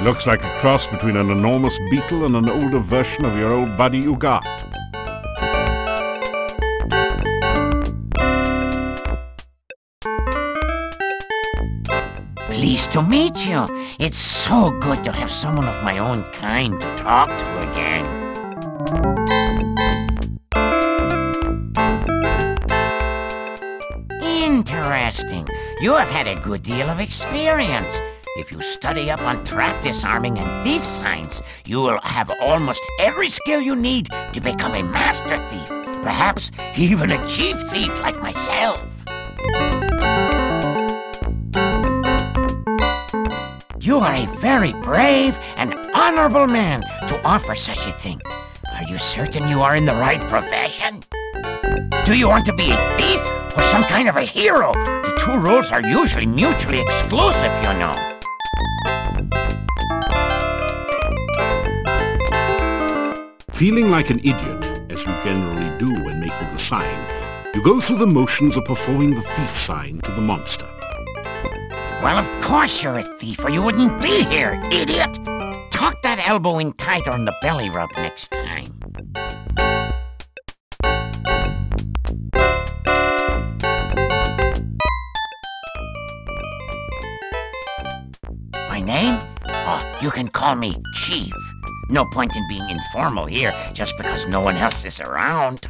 Looks like a cross between an enormous beetle and an older version of your old buddy Ugat. Pleased to meet you. It's so good to have someone of my own kind to talk to again. Interesting. You have had a good deal of experience. If you study up on trap disarming and thief signs, you will have almost every skill you need to become a master thief. Perhaps even a chief thief like myself. You are a very brave and honorable man to offer such a thing. Are you certain you are in the right profession? Do you want to be a thief or some kind of a hero? The two roles are usually mutually exclusive, you know. Feeling like an idiot, as you generally do when making the sign, you go through the motions of performing the thief sign to the monster. Well, of course you're a thief, or you wouldn't be here, idiot! Tuck that elbow in tighter on the belly rub next time. My name? Oh, you can call me Chief. No point in being informal here, just because no one else is around.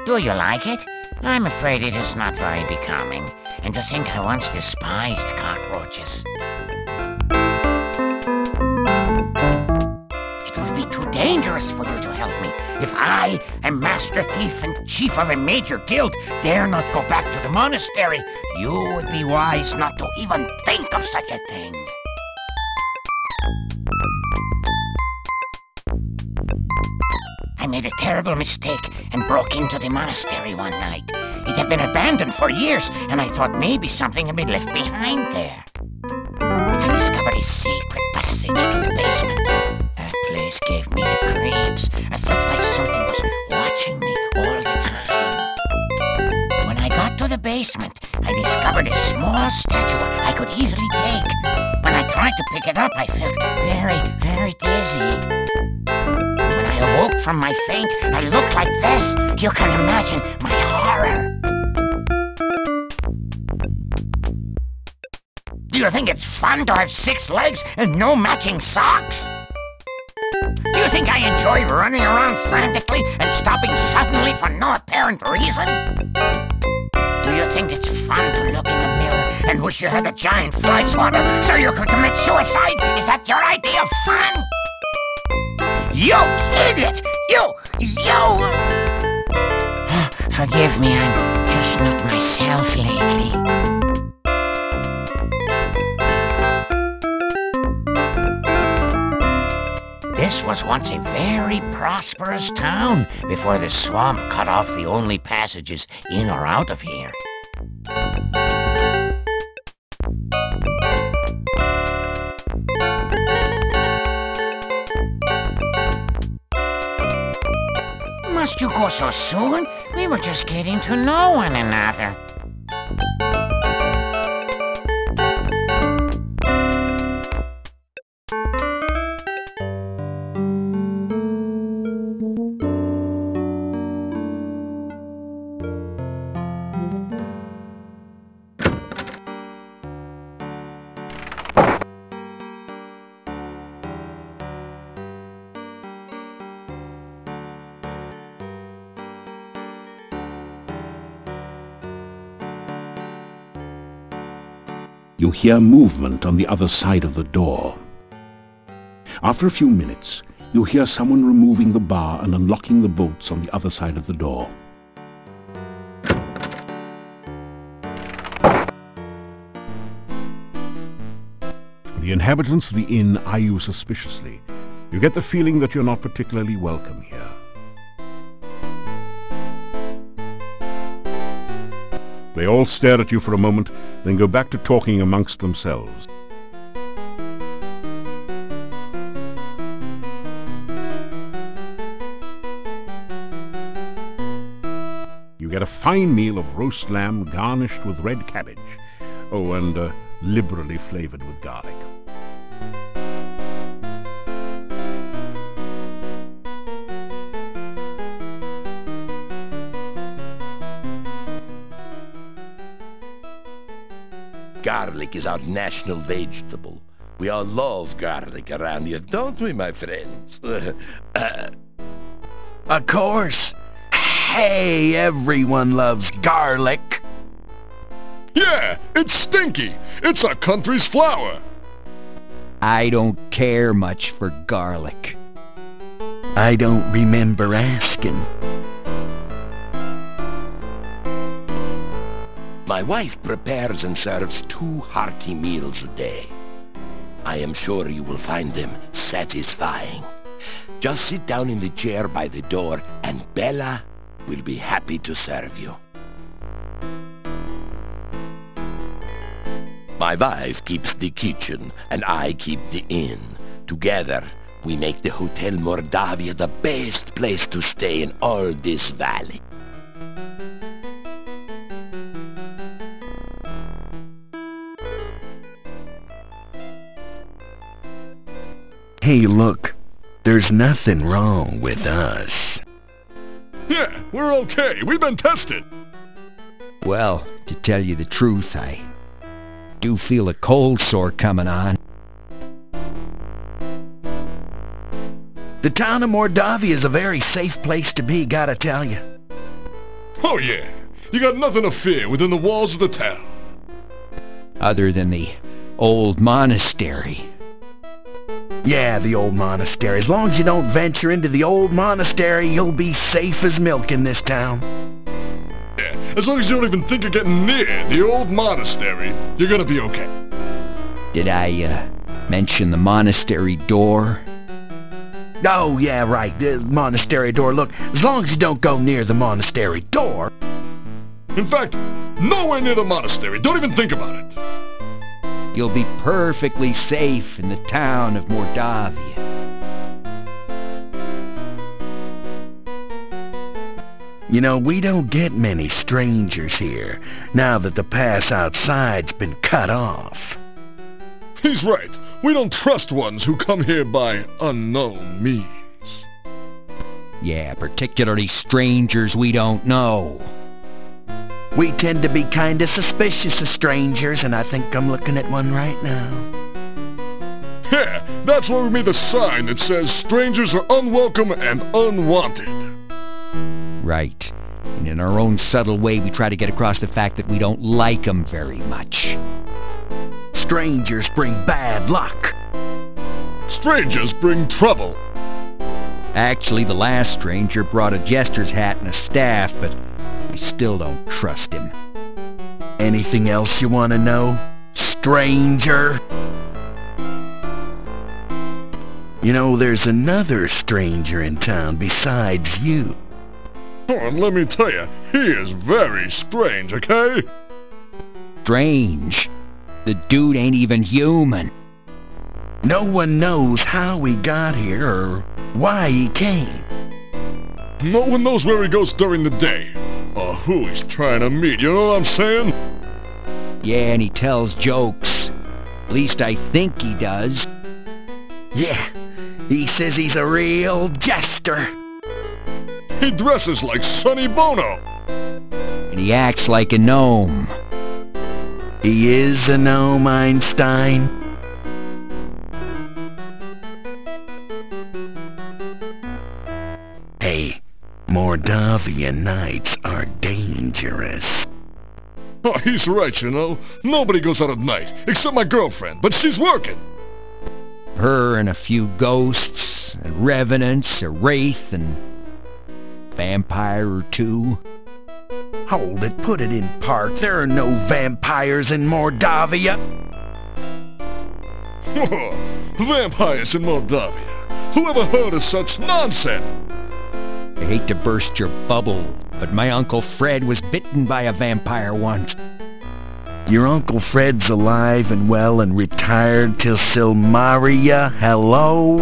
Do you like it? I'm afraid it is not very becoming, and to think I once despised cockroaches. It would be too dangerous for you to help me. If I, a master thief and chief of a major guild, dare not go back to the monastery, you would be wise not to even think of such a thing. I made a terrible mistake and broke into the monastery one night. It had been abandoned for years, and I thought maybe something had been left behind there. I discovered a secret passage to the basement. That place gave me the creeps. I felt like something was watching me all the time. When I got to the basement, I discovered a small statue I could easily take. When I tried to pick it up, I felt very, very dizzy. When I awoke from my faint, I looked like this. You can imagine my horror. Do you think it's fun to have 6 legs and no matching socks? Do you think I enjoy running around frantically and stopping suddenly for no apparent reason? Do you think it's fun to look in the mirror and wish you had a giant fly swatter so you could commit suicide? Is that your idea of fun? You idiot! You! Forgive me, I'm just not myself lately. This was once a very prosperous town before the swamp cut off the only passages in or out of here. Must you go so soon? We were just getting to know one another. You hear movement on the other side of the door. After a few minutes, you hear someone removing the bar and unlocking the bolts on the other side of the door. The inhabitants of the inn eye you suspiciously. You get the feeling that you're not particularly welcome here. They all stare at you for a moment, then go back to talking amongst themselves. You get a fine meal of roast lamb garnished with red cabbage. Oh, and liberally flavored with garlic. Garlic is our national vegetable. We all love garlic around here, don't we, my friends? Of course. Hey, everyone loves garlic. Yeah, it's Stinky. It's our country's flower. I don't care much for garlic. I don't remember asking. My wife prepares and serves 2 hearty meals a day. I am sure you will find them satisfying. Just sit down in the chair by the door and Bella will be happy to serve you. My wife keeps the kitchen and I keep the inn. Together, we make the Hotel Mordavia the best place to stay in all this valley. Hey, look. There's nothing wrong with us. Yeah, we're okay. We've been tested. Well, to tell you the truth, I do feel a cold sore coming on. The town of Mordavia is a very safe place to be, gotta tell you. Oh yeah, you got nothing to fear within the walls of the town. Other than the old monastery. Yeah, the old monastery. As long as you don't venture into the old monastery, you'll be safe as milk in this town. Yeah, as long as you don't even think of getting near the old monastery, you're gonna be okay. Did I, mention the monastery door? Oh, yeah, right. The monastery door. Look, as long as you don't go near the monastery door... In fact, nowhere near the monastery. Don't even think about it. You'll be perfectly safe in the town of Mordavia. You know, we don't get many strangers here, now that the pass outside's been cut off. He's right. We don't trust ones who come here by unknown means. Yeah, particularly strangers we don't know. We tend to be kinda suspicious of strangers, and I think I'm looking at one right now. Yeah, that's why we made the sign that says strangers are unwelcome and unwanted. Right. And in our own subtle way, we try to get across the fact that we don't like them very much. Strangers bring bad luck. Strangers bring trouble. Actually, the last stranger brought a jester's hat and a staff, but we still don't trust him. Anything else you want to know, stranger? You know, there's another stranger in town besides you. Oh, and let me tell you, he is very strange, okay? Strange. The dude ain't even human. No one knows how he got here or why he came. No one knows where he goes during the day, or who he's trying to meet, you know what I'm saying? Yeah, and he tells jokes. At least I think he does. Yeah, he says he's a real jester. He dresses like Sonny Bono. And he acts like a gnome. He is a gnome, Einstein. Hey, Mordavia nights are dangerous. Oh, he's right, you know. Nobody goes out at night, except my girlfriend, but she's working. Her and a few ghosts, and revenants, a wraith, and vampire or two. Hold it, put it in park. There are no vampires in Mordavia. Vampires in Moldavia. Who ever heard of such nonsense? I hate to burst your bubble, but my Uncle Fred was bitten by a vampire once. Your Uncle Fred's alive and well and retired till Silmaria. Hello?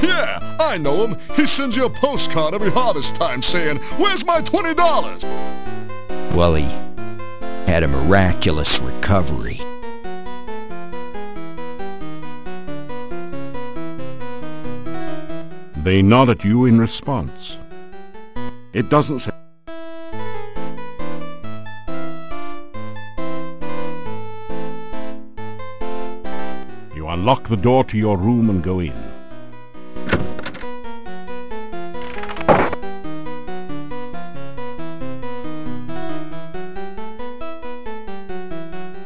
Yeah, I know him. He sends you a postcard every harvest time saying, "Where's my $20?" Well, he had a miraculous recovery. They nod at you in response. It doesn't say... You unlock the door to your room and go in.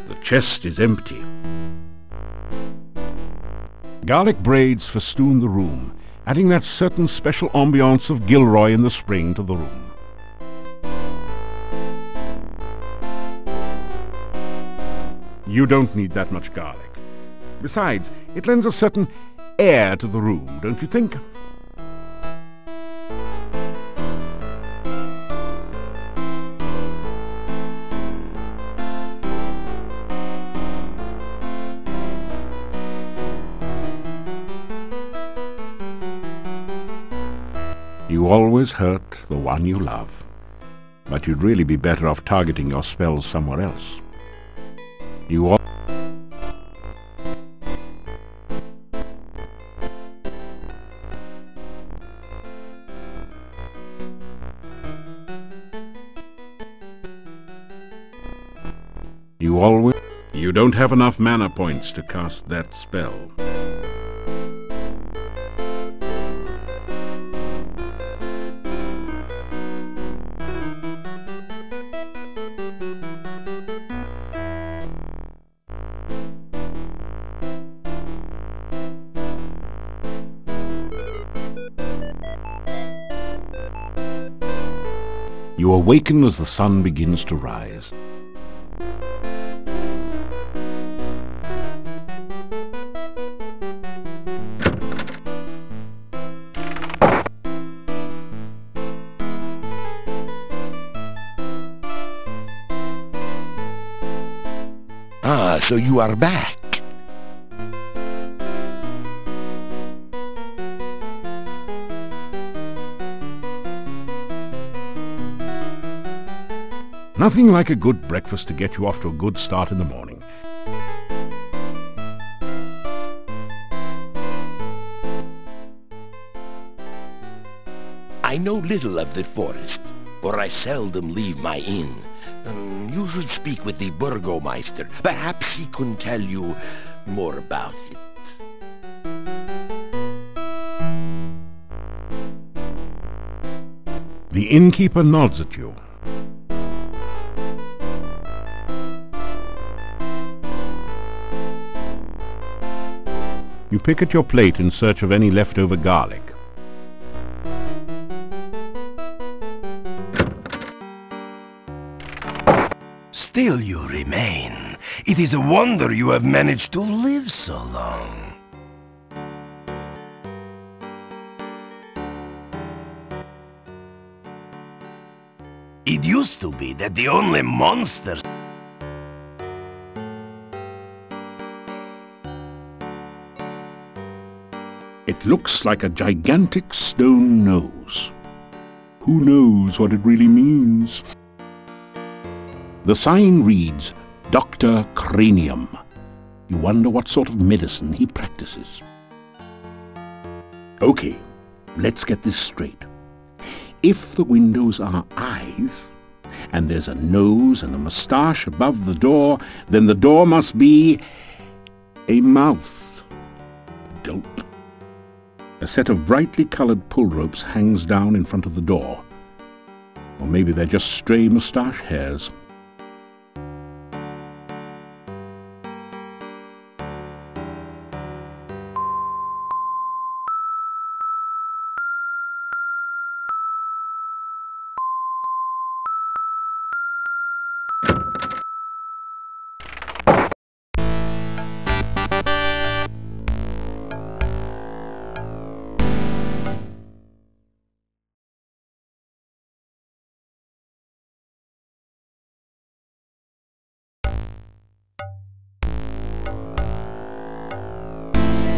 The chest is empty. Garlic braids festoon the room, adding that certain special ambiance of Gilroy in the spring to the room. You don't need that much garlic. Besides, it lends a certain air to the room, don't you think? You always hurt the one you love, but you'd really be better off targeting your spells somewhere else. You don't have enough mana points to cast that spell. You awaken as the sun begins to rise. Ah, so you are back. Nothing like a good breakfast to get you off to a good start in the morning. I know little of the forest, for I seldom leave my inn. You should speak with the Burgomeister. Perhaps he can tell you more about it. The innkeeper nods at you. You pick at your plate in search of any leftover garlic. Still you remain. It is a wonder you have managed to live so long. It used to be that the only monsters... It looks like a gigantic stone nose. Who knows what it really means? The sign reads, Dr. Cranium. You wonder what sort of medicine he practices. Okay, let's get this straight. If the windows are eyes, and there's a nose and a moustache above the door, then the door must be a mouth. Dope. A set of brightly colored pull ropes hangs down in front of the door. Or maybe they're just stray moustache hairs.